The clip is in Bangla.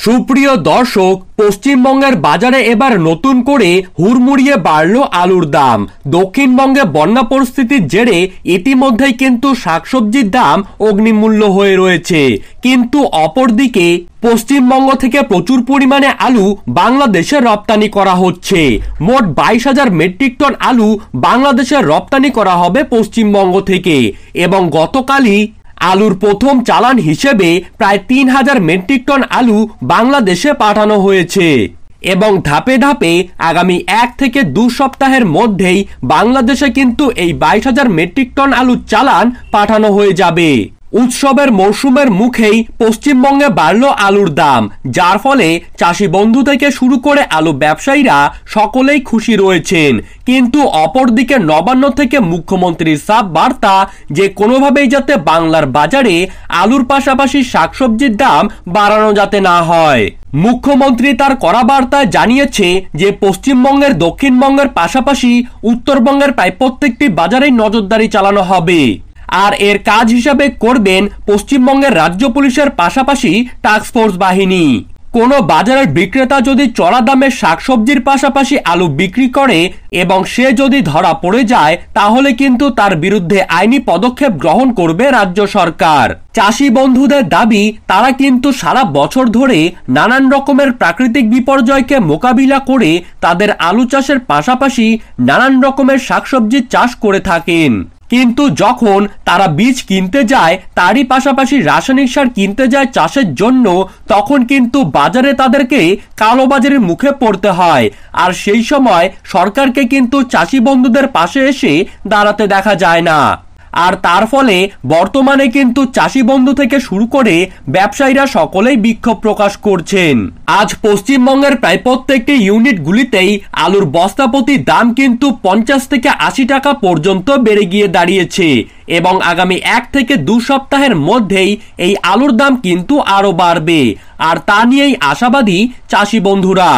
সুপ্রিয় দর্শক, পশ্চিমবঙ্গের বাজারে এবার নতুন করে হুড়মুড়িয়ে বাড়ল আলুর দাম। দক্ষিণবঙ্গে বন্যা পরিস্থিতির জেরে ইতিমধ্যেই কিন্তু শাকসবজির দাম অগ্নিমূল্য হয়ে রয়েছে, কিন্তু অপরদিকে পশ্চিমবঙ্গ থেকে প্রচুর পরিমাণে আলু বাংলাদেশে রপ্তানি করা হচ্ছে। মোট 22,000 মেট্রিক টন আলু বাংলাদেশে রপ্তানি করা হবে পশ্চিমবঙ্গ থেকে, এবং গতকালই আলুর প্রথম চালান হিসেবে প্রায় 3,000 মেট্রিক টন আলু বাংলাদেশে পাঠানো হয়েছে, এবং ধাপে ধাপে আগামী 1 থেকে 2 সপ্তাহের মধ্যেই বাংলাদেশে কিন্তু এই 22,000 মেট্রিক টন আলুর চালান পাঠানো হয়ে যাবে। উৎসবের মরশুমের মুখেই পশ্চিমবঙ্গে বাড়ল আলুর দাম, যার ফলে চাষি বন্ধু থেকে শুরু করে আলু ব্যবসায়ীরা সকলেই খুশি রয়েছেন। কিন্তু অপরদিকে নবান্ন থেকে মুখ্যমন্ত্রীর সাফ বার্তা যে কোনোভাবেই যাতে বাংলার বাজারে আলুর পাশাপাশি শাকসবজির দাম বাড়ানো যাতে না হয়। মুখ্যমন্ত্রী তার করা বার্তায় জানিয়েছে যে পশ্চিমবঙ্গের দক্ষিণবঙ্গের পাশাপাশি উত্তরবঙ্গের প্রায় প্রত্যেকটি বাজারেই নজরদারি চালানো হবে, আর এর কাজ হিসাবে করবেন পশ্চিমবঙ্গের রাজ্য পুলিশের পাশাপাশি টাস্কফোর্স বাহিনী। কোনো বাজারের বিক্রেতা যদি চড়া দামে শাকসবজির পাশাপাশি আলু বিক্রি করে এবং সে যদি ধরা পড়ে যায়, তাহলে কিন্তু তার বিরুদ্ধে আইনি পদক্ষেপ গ্রহণ করবে রাজ্য সরকার। চাষি বন্ধুদের দাবি, তারা কিন্তু সারা বছর ধরে নানান রকমের প্রাকৃতিক বিপর্যয়কে মোকাবিলা করে তাদের আলু চাষের পাশাপাশি নানান রকমের শাকসবজির চাষ করে থাকেন, কিন্তু যখন তারা বীজ কিনতে যায়, তারই পাশাপাশি রাসায়নিক সার কিনতে যায় চাষের জন্য, তখন কিন্তু বাজারে তাদেরকে কালোবাজারের মুখে পড়তে হয়। আর সেই সময় সরকারকে কিন্তু চাষি বন্ধুদের পাশে এসে দাঁড়াতে দেখা যায় না, আর তার ফলে বর্তমানে কিন্তু চাষি বন্ধু থেকে শুরু করে ব্যবসায়ীরা সকলেই বিক্ষোভ প্রকাশ করছেন। আজ পশ্চিমবঙ্গের প্রায় প্রত্যেকটি ইউনিটগুলিতেই আলুর বস্তাপ্রতি দাম কিন্তু 50 থেকে 80 টাকা পর্যন্ত বেড়ে গিয়ে দাঁড়িয়েছে, এবং আগামী 1 থেকে 2 সপ্তাহের মধ্যেই এই আলুর দাম কিন্তু আরো বাড়বে, আর তা নিয়েই আশাবাদী চাষি বন্ধুরা।